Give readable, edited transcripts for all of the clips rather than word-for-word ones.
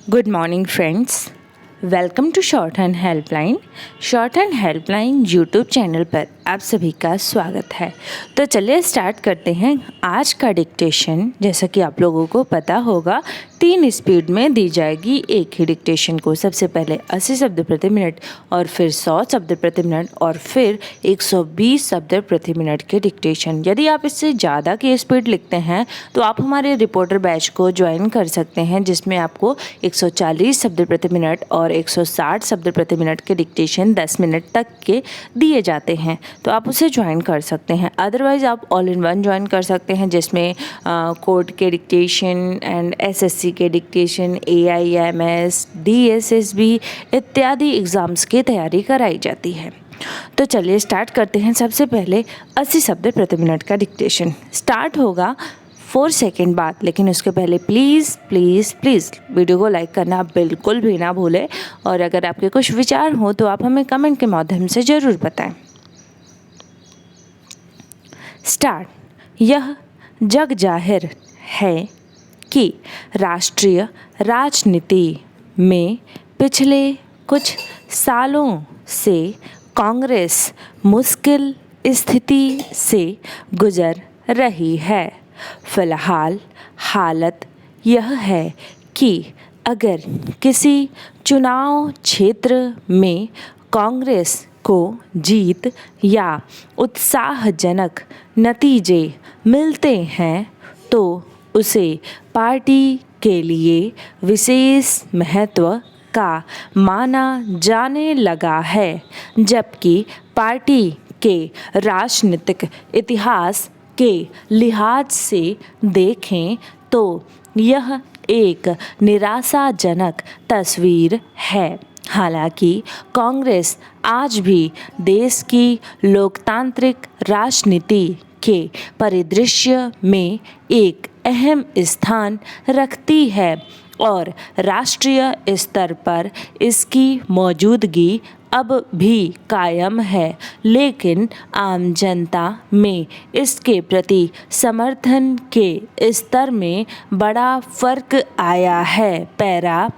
Good morning friends, welcome to shorthand helpline. Shorthand helpline YouTube channel पर आप सभी का स्वागत है। तो चलिए स्टार्ट करते हैं आज का डिक्टेशन। जैसा कि आप लोगों को पता होगा 3 स्पीड में दी जाएगी एक ही डिक्टेशन को। सबसे पहले 80 शब्द प्रति मिनट और फिर 100 शब्द प्रति मिनट और फिर 120 शब्द प्रति मिनट के डिक्टेशन। यदि आप इससे ज़्यादा की स्पीड लिखते हैं तो आप हमारे रिपोर्टर बैच को ज्वाइन कर सकते हैं, जिसमें आपको 140 शब्द प्रति मिनट और 160 शब्द प्रति मिनट के डिक्टेशन 10 मिनट तक के दिए जाते हैं। तो आप उसे ज्वाइन कर सकते हैं। अदरवाइज़ आप ऑल इन वन ज्वाइन कर सकते हैं, जिसमें कोर्ट के डिक्टेशन एंड एसएससी के डिक्टेशन, AIMS, DSSB इत्यादि एग्ज़ाम्स की तैयारी कराई जाती है। तो चलिए स्टार्ट करते हैं। सबसे पहले 80 शब्द प्रति मिनट का डिक्टेशन स्टार्ट होगा 4 सेकेंड बाद, लेकिन उसके पहले प्लीज़ प्लीज़ प्लीज़ वीडियो को लाइक करना बिल्कुल भी ना भूलें। और अगर आपके कुछ विचार हो तो आप हमें कमेंट के माध्यम से ज़रूर बताएं। स्टार्ट। यह जग जाहिर है कि राष्ट्रीय राजनीति में पिछले कुछ सालों से कांग्रेस मुश्किल स्थिति से गुजर रही है। फिलहाल हालत यह है कि अगर किसी चुनाव क्षेत्र में कांग्रेस को जीत या उत्साहजनक नतीजे मिलते हैं तो उसे पार्टी के लिए विशेष महत्व का माना जाने लगा है, जबकि पार्टी के राजनीतिक इतिहास के लिहाज से देखें तो यह एक निराशाजनक तस्वीर है। हालांकि कांग्रेस आज भी देश की लोकतांत्रिक राजनीति के परिदृश्य में एक अहम स्थान रखती है और राष्ट्रीय स्तर पर इसकी मौजूदगी अब भी कायम है, लेकिन आम जनता में इसके प्रति समर्थन के स्तर में बड़ा फर्क आया है। पैरा।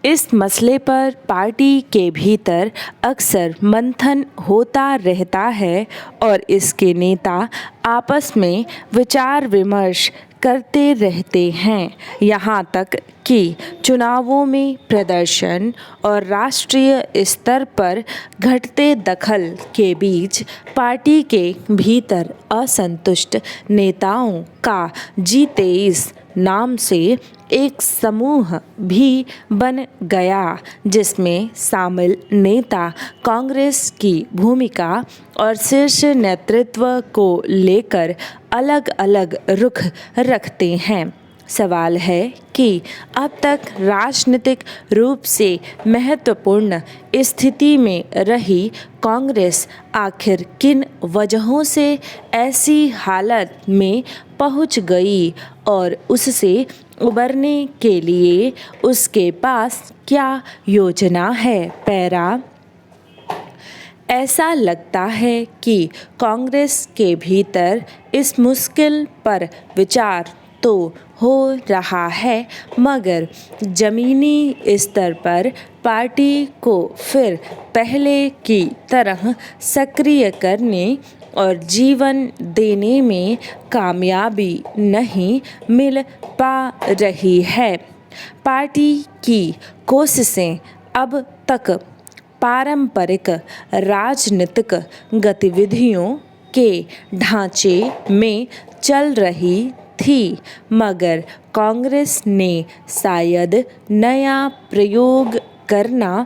इस मसले पर पार्टी के भीतर अक्सर मंथन होता रहता है और इसके नेता आपस में विचार विमर्श करते रहते हैं, यहाँ तक कि चुनावों में प्रदर्शन और राष्ट्रीय स्तर पर घटते दखल के बीच पार्टी के भीतर असंतुष्ट नेताओं का G23 नाम से एक समूह भी बन गया, जिसमें शामिल नेता कांग्रेस की भूमिका और शीर्ष नेतृत्व को लेकर अलग अलग रुख रखते हैं। सवाल है कि अब तक राजनीतिक रूप से महत्वपूर्ण स्थिति में रही कांग्रेस आखिर किन वजहों से ऐसी हालत में पहुंच गई और उससे उबरने के लिए उसके पास क्या योजना है। पैरा। ऐसा लगता है कि कांग्रेस के भीतर इस मुश्किल पर विचार तो हो रहा है, मगर ज़मीनी स्तर पर पार्टी को फिर पहले की तरह सक्रिय करने और जीवन देने में कामयाबी नहीं मिल पा रही है। पार्टी की कोशिशें अब तक पारंपरिक राजनीतिक गतिविधियों के ढांचे में चल रही थी, मगर कांग्रेस ने शायद नया प्रयोग करना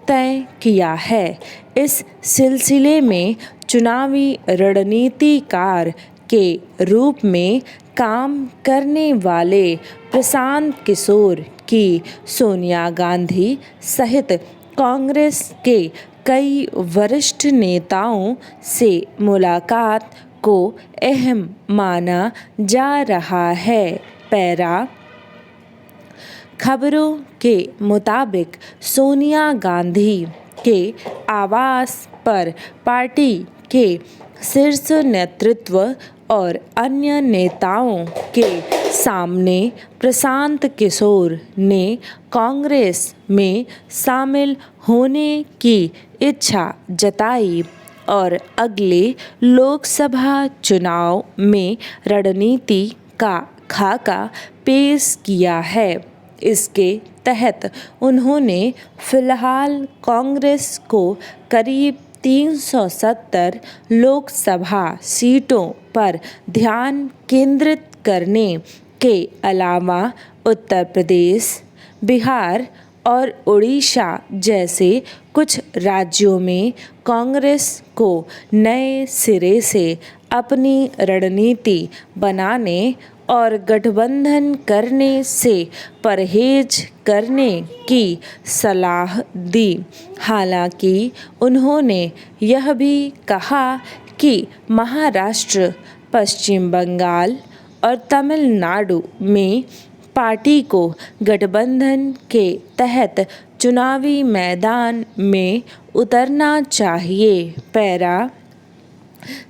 तय किया है। इस सिलसिले में चुनावी रणनीतिकार के रूप में काम करने वाले प्रशांत किशोर की सोनिया गांधी सहित कांग्रेस के कई वरिष्ठ नेताओं से मुलाकात को अहम माना जा रहा है। पैरा। खबरों के मुताबिक सोनिया गांधी के आवास पर पार्टी के शीर्ष नेतृत्व और अन्य नेताओं के सामने प्रशांत किशोर ने कांग्रेस में शामिल होने की इच्छा जताई और अगले लोकसभा चुनाव में रणनीति का खाका पेश किया है। इसके तहत उन्होंने फिलहाल कांग्रेस को करीब 370 लोकसभा सीटों पर ध्यान केंद्रित करने के अलावा उत्तर प्रदेश, बिहार और उड़ीसा जैसे कुछ राज्यों में कांग्रेस को नए सिरे से अपनी रणनीति बनाने और गठबंधन करने से परहेज करने की सलाह दी। हालांकि उन्होंने यह भी कहा कि महाराष्ट्र, पश्चिम बंगाल और तमिलनाडु में पार्टी को गठबंधन के तहत चुनावी मैदान में उतरना चाहिए। पैरा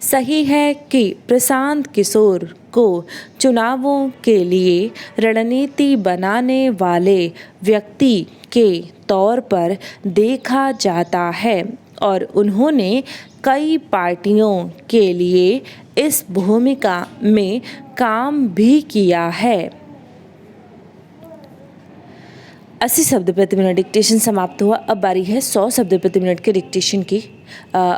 सही है कि प्रशांत किशोर को चुनावों के लिए रणनीति बनाने वाले व्यक्ति के तौर पर देखा जाता है और उन्होंने कई पार्टियों के लिए इस भूमिका में काम भी किया है। 80 शब्द प्रति मिनट डिक्टेशन समाप्त हुआ। अब बारी है 100 शब्द प्रति मिनट के डिक्टेशन की।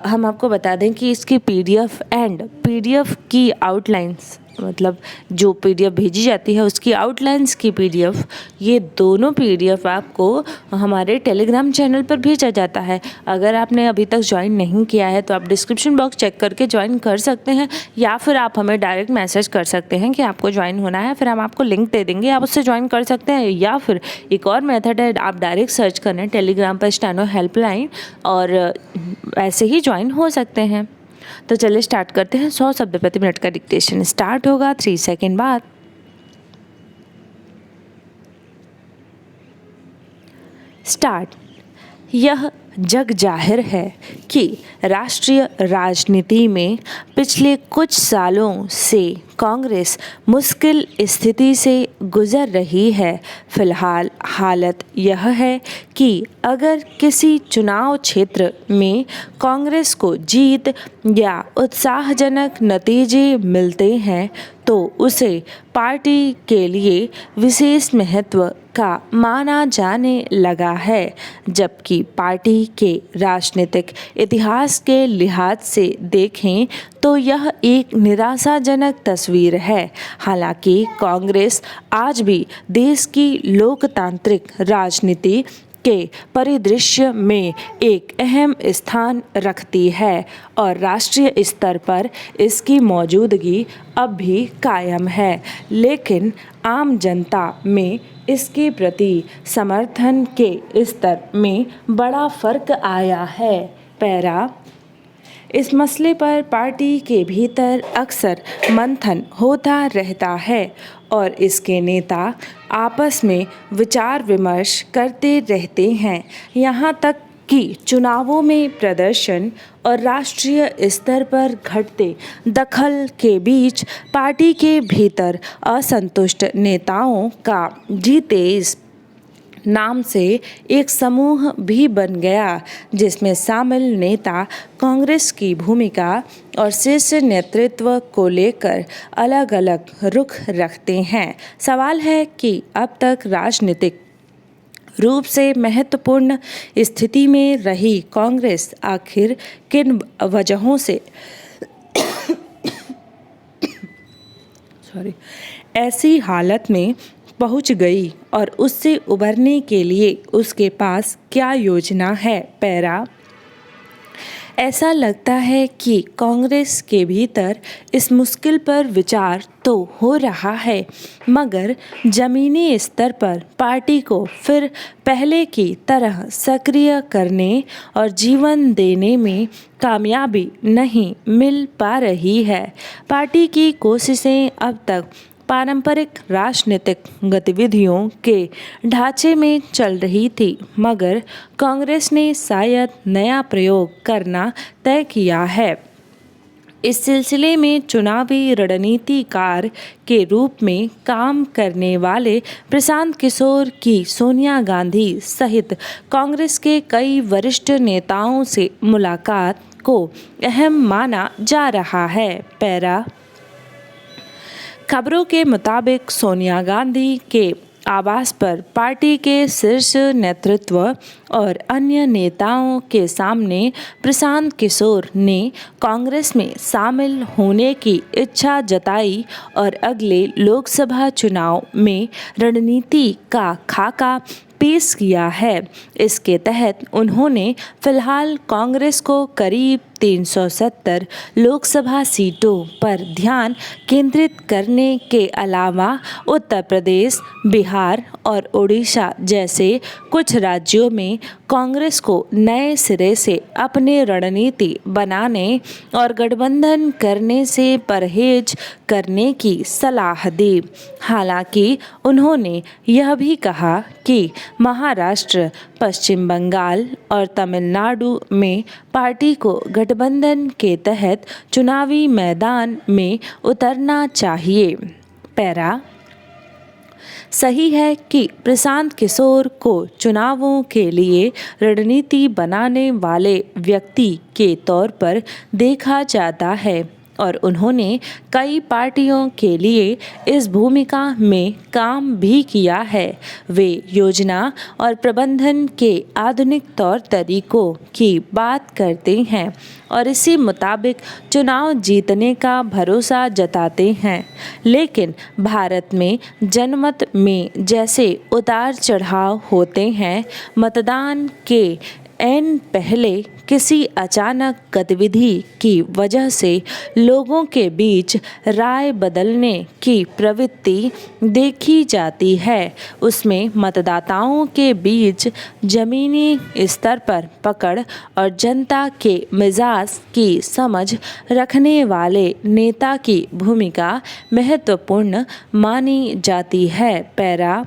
हम आपको बता दें कि इसकी पीडीएफ की आउटलाइंस, मतलब जो पीडीएफ भेजी जाती है उसकी आउटलाइंस की पीडीएफ, ये दोनों पीडीएफ आपको हमारे टेलीग्राम चैनल पर भेजा जाता है। अगर आपने अभी तक ज्वाइन नहीं किया है तो आप डिस्क्रिप्शन बॉक्स चेक करके ज्वाइन कर सकते हैं, या फिर आप हमें डायरेक्ट मैसेज कर सकते हैं कि आपको ज्वाइन होना है, फिर हम आपको लिंक दे देंगे, आप उससे ज्वाइन कर सकते हैं। या फिर एक और मेथड है, आप डायरेक्ट सर्च करें टेलीग्राम पर स्टेनो हेल्पलाइन और ऐसे ही ज्वाइन हो सकते हैं। तो चलिए स्टार्ट करते हैं। 100 शब्द प्रति मिनट का डिक्टेशन स्टार्ट होगा 3 सेकेंड बाद। स्टार्ट। यह जग जाहिर है कि राष्ट्रीय राजनीति में पिछले कुछ सालों से कांग्रेस मुश्किल स्थिति से गुजर रही है। फिलहाल हालत यह है कि अगर किसी चुनाव क्षेत्र में कांग्रेस को जीत या उत्साहजनक नतीजे मिलते हैं तो उसे पार्टी के लिए विशेष महत्व का माना जाने लगा है, जबकि पार्टी के राजनीतिक इतिहास के लिहाज से देखें तो यह एक निराशाजनक तस्वीर है। हालांकि कांग्रेस आज भी देश की लोकतांत्रिक राजनीति के परिदृश्य में एक अहम स्थान रखती है और राष्ट्रीय स्तर पर इसकी मौजूदगी अब भी कायम है, लेकिन आम जनता में इसके प्रति समर्थन के स्तर में बड़ा फर्क आया है। पैरा। इस मसले पर पार्टी के भीतर अक्सर मंथन होता रहता है और इसके नेता आपस में विचार विमर्श करते रहते हैं, यहाँ तक कि चुनावों में प्रदर्शन और राष्ट्रीय स्तर पर घटते दखल के बीच पार्टी के भीतर असंतुष्ट नेताओं का जी-तेज नाम से एक समूह भी बन गया, जिसमें शामिल नेता कांग्रेस की भूमिका और शीर्ष नेतृत्व को लेकर अलग अलग रुख रखते हैं। सवाल है कि अब तक राजनीतिक रूप से महत्वपूर्ण स्थिति में रही कांग्रेस आखिर किन वजहों से ऐसी हालत में पहुंच गई और उससे उबरने के लिए उसके पास क्या योजना है। पैरा। ऐसा लगता है कि कांग्रेस के भीतर इस मुश्किल पर विचार तो हो रहा है, मगर ज़मीनी स्तर पर पार्टी को फिर पहले की तरह सक्रिय करने और जीवन देने में कामयाबी नहीं मिल पा रही है। पार्टी की कोशिशें अब तक पारंपरिक राजनीतिक गतिविधियों के ढांचे में चल रही थी, मगर कांग्रेस ने शायद नया प्रयोग करना तय किया है। इस सिलसिले में चुनावी रणनीतिकार के रूप में काम करने वाले प्रशांत किशोर की सोनिया गांधी सहित कांग्रेस के कई वरिष्ठ नेताओं से मुलाकात को अहम माना जा रहा है। पैरा खबरों के मुताबिक सोनिया गांधी के आवास पर पार्टी के शीर्ष नेतृत्व और अन्य नेताओं के सामने प्रशांत किशोर ने कांग्रेस में शामिल होने की इच्छा जताई और अगले लोकसभा चुनाव में रणनीति का खाका पेश किया है। इसके तहत उन्होंने फिलहाल कांग्रेस को करीब 370 लोकसभा सीटों पर ध्यान केंद्रित करने के अलावा उत्तर प्रदेश, बिहार और ओडिशा जैसे कुछ राज्यों में कांग्रेस को नए सिरे से अपनी रणनीति बनाने और गठबंधन करने से परहेज करने की सलाह दी। हालांकि उन्होंने यह भी कहा कि महाराष्ट्र, पश्चिम बंगाल और तमिलनाडु में पार्टी को गठबंधन के तहत चुनावी मैदान में उतरना चाहिए। पैरा सही है कि प्रशांत किशोर को चुनावों के लिए रणनीति बनाने वाले व्यक्ति के तौर पर देखा जाता है और उन्होंने कई पार्टियों के लिए इस भूमिका में काम भी किया है। वे योजना और प्रबंधन के आधुनिक तौर तरीकों की बात करते हैं और इसी मुताबिक चुनाव जीतने का भरोसा जताते हैं। लेकिन भारत में जनमत में जैसे उतार चढ़ाव होते हैं, मतदान के ऐन पहले किसी अचानक गतिविधि की वजह से लोगों के बीच राय बदलने की प्रवृत्ति देखी जाती है। उसमें मतदाताओं के बीच जमीनी स्तर पर पकड़ और जनता के मिजाज की समझ रखने वाले नेता की भूमिका महत्वपूर्ण मानी जाती है। पैरा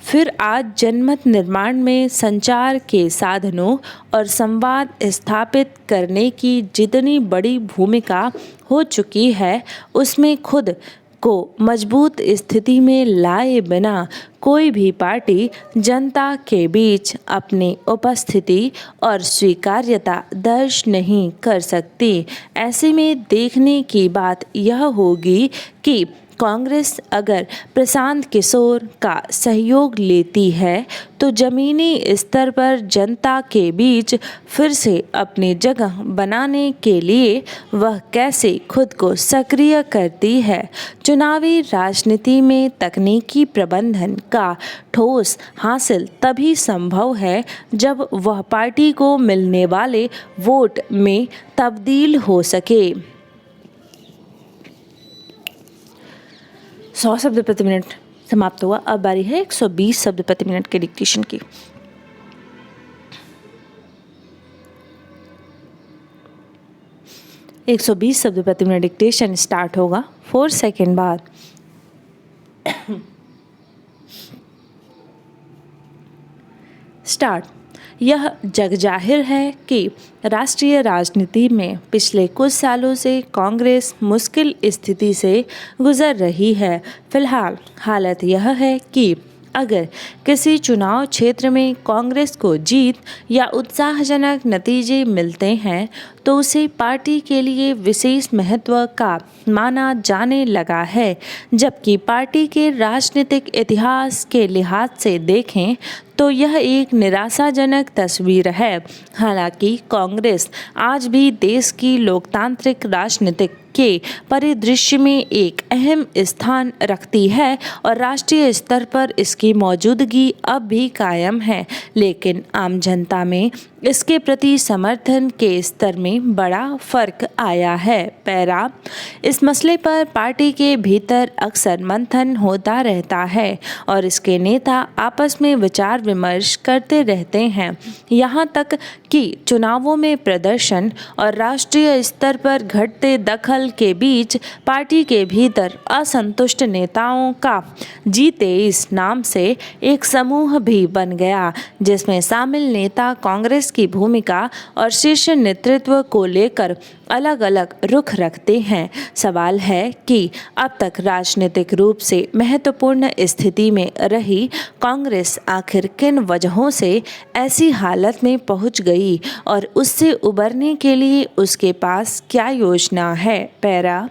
फिर आज जनमत निर्माण में संचार के साधनों और संवाद स्थापित करने की जितनी बड़ी भूमिका हो चुकी है, उसमें खुद को मजबूत स्थिति में लाए बिना कोई भी पार्टी जनता के बीच अपनी उपस्थिति और स्वीकार्यता दर्ज नहीं कर सकती। ऐसे में देखने की बात यह होगी कि कांग्रेस अगर प्रशांत किशोर का सहयोग लेती है तो जमीनी स्तर पर जनता के बीच फिर से अपनी जगह बनाने के लिए वह कैसे खुद को सक्रिय करती है। चुनावी राजनीति में तकनीकी प्रबंधन का ठोस हासिल तभी संभव है जब वह पार्टी को मिलने वाले वोट में तब्दील हो सके। 100 शब्द प्रति मिनट समाप्त हुआ। अब बारी है 120 शब्द प्रति मिनट के डिक्टेशन की। एक 120 शब्द प्रति मिनट डिक्टेशन स्टार्ट होगा 4 सेकेंड बाद। स्टार्ट। यह जग जाहिर है कि राष्ट्रीय राजनीति में पिछले कुछ सालों से कांग्रेस मुश्किल स्थिति से गुजर रही है। फिलहाल हालत यह है कि अगर किसी चुनाव क्षेत्र में कांग्रेस को जीत या उत्साहजनक नतीजे मिलते हैं तो उसे पार्टी के लिए विशेष महत्व का माना जाने लगा है, जबकि पार्टी के राजनीतिक इतिहास के लिहाज से देखें तो यह एक निराशाजनक तस्वीर है। हालांकि कांग्रेस आज भी देश की लोकतांत्रिक राजनीतिक के परिदृश्य में एक अहम स्थान रखती है और राष्ट्रीय स्तर पर इसकी मौजूदगी अब भी कायम है, लेकिन आम जनता में इसके प्रति समर्थन के स्तर में बड़ा फर्क आया है। पैरा इस मसले पर पार्टी के भीतर अक्सर मंथन होता रहता है और इसके नेता आपस में विचार विमर्श करते रहते हैं, यहाँ तक कि चुनावों में प्रदर्शन और राष्ट्रीय स्तर पर घटते दखल के बीच पार्टी के भीतर असंतुष्ट नेताओं का G23 नाम से एक समूह भी बन गया, जिसमें शामिल नेता कांग्रेस की भूमिका और शीर्ष नेतृत्व को लेकर अलग अलग रुख रखते हैं। सवाल है कि अब तक राजनीतिक रूप से महत्वपूर्ण स्थिति में रही कांग्रेस आखिर किन वजहों से ऐसी हालत में पहुंच गई और उससे उबरने के लिए उसके पास क्या योजना है। पैरा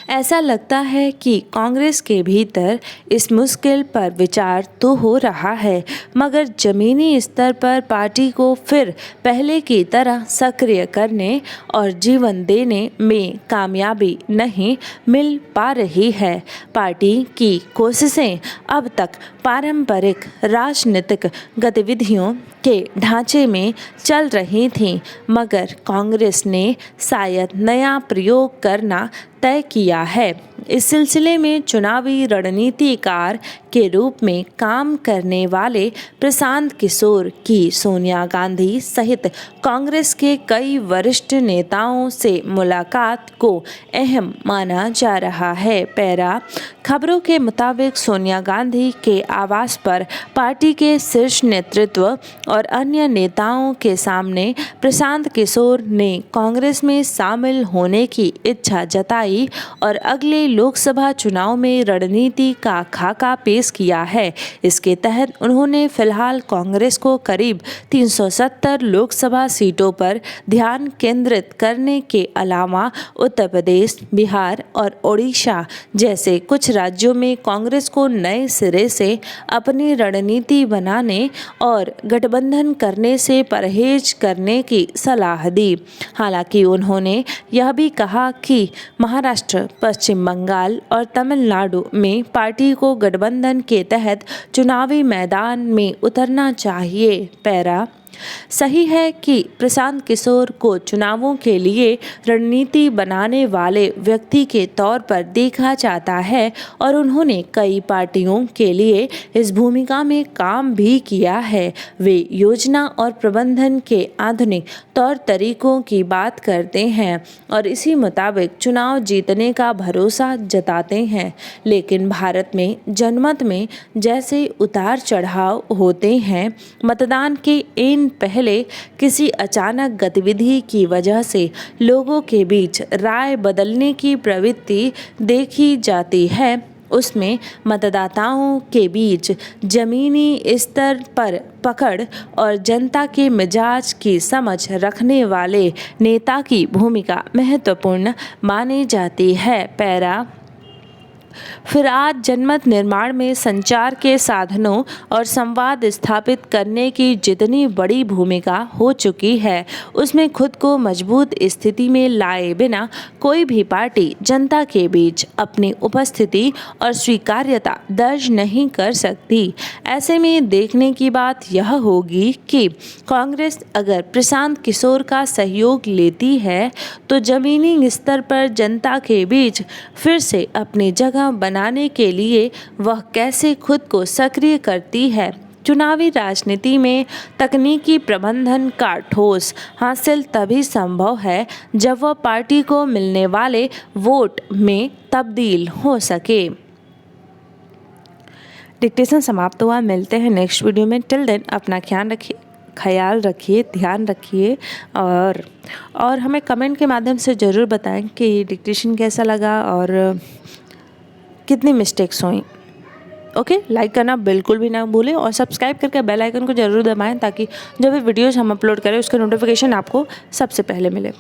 ऐसा लगता है कि कांग्रेस के भीतर इस मुश्किल पर विचार तो हो रहा है, मगर जमीनी स्तर पर पार्टी को फिर पहले की तरह सक्रिय करने और जीवन देने में कामयाबी नहीं मिल पा रही है। पार्टी की कोशिशें अब तक पारंपरिक राजनीतिक गतिविधियों के ढांचे में चल रही थीं, मगर कांग्रेस ने शायद नया प्रयोग करना तय किया है। इस सिलसिले में चुनावी रणनीतिकार के रूप में काम करने वाले प्रशांत किशोर की सोनिया गांधी सहित कांग्रेस के कई वरिष्ठ नेताओं से मुलाकात को अहम माना जा रहा है। पैरा खबरों के मुताबिक सोनिया गांधी के आवास पर पार्टी के शीर्ष नेतृत्व और अन्य नेताओं के सामने प्रशांत किशोर ने कांग्रेस में शामिल होने की इच्छा जताई और अगले लोकसभा चुनाव में रणनीति का खाका पेश किया है। इसके तहत उन्होंने फिलहाल कांग्रेस को करीब 370 लोकसभा सीटों पर ध्यान केंद्रित करने के अलावा उत्तर प्रदेश, बिहार और ओडिशा जैसे कुछ राज्यों में कांग्रेस को नए सिरे से अपनी रणनीति बनाने और गठबंधन करने से परहेज करने की सलाह दी। हालांकि उन्होंने यह भी कहा कि महाराष्ट्र, पश्चिम बंगाल और तमिलनाडु में पार्टी को गठबंधन के तहत चुनावी मैदान में उतरना चाहिए। पैरा सही है कि प्रशांत किशोर को चुनावों के लिए रणनीति बनाने वाले व्यक्ति के तौर पर देखा जाता है और उन्होंने कई पार्टियों के लिए इस भूमिका में काम भी किया है। वे योजना और प्रबंधन के आधुनिक तौर तरीकों की बात करते हैं और इसी मुताबिक चुनाव जीतने का भरोसा जताते हैं, लेकिन भारत में जनमत में जैसे उतार चढ़ाव होते हैं, मतदान के इन पहले किसी अचानक गतिविधि की वजह से लोगों के बीच राय बदलने की प्रवृत्ति देखी जाती है, उसमें मतदाताओं के बीच जमीनी स्तर पर पकड़ और जनता के मिजाज की समझ रखने वाले नेता की भूमिका महत्वपूर्ण मानी जाती है। पैरा फिर आज जनमत निर्माण में संचार के साधनों और संवाद स्थापित करने की जितनी बड़ी भूमिका हो चुकी है, उसमें खुद को मजबूत स्थिति में लाए बिना कोई भी पार्टी जनता के बीच अपनी उपस्थिति और स्वीकार्यता दर्ज नहीं कर सकती। ऐसे में देखने की बात यह होगी कि कांग्रेस अगर प्रशांत किशोर का सहयोग लेती है तो जमीनी स्तर पर जनता के बीच फिर से अपनी जगह बनाने के लिए वह कैसे खुद को सक्रिय करती है। चुनावी राजनीति में तकनीकी प्रबंधन का ठोस हासिल तभी संभव है जब वह पार्टी को मिलने वाले वोट में तब्दील हो सके। डिक्टेशन समाप्त हुआ। मिलते हैं नेक्स्ट वीडियो में। टिल देन अपना ख्याल रखिए, ध्यान रखिए और हमें कमेंट के माध्यम से ज़रूर बताएं कि डिक्टेशन कैसा लगा और कितनी मिस्टेक्स हुई। ओके, लाइक करना बिल्कुल भी ना भूलें और सब्सक्राइब करके बेल आइकन को ज़रूर दबाएं ताकि जब भी वीडियोज़ हम अपलोड करें उसका नोटिफिकेशन आपको सबसे पहले मिले।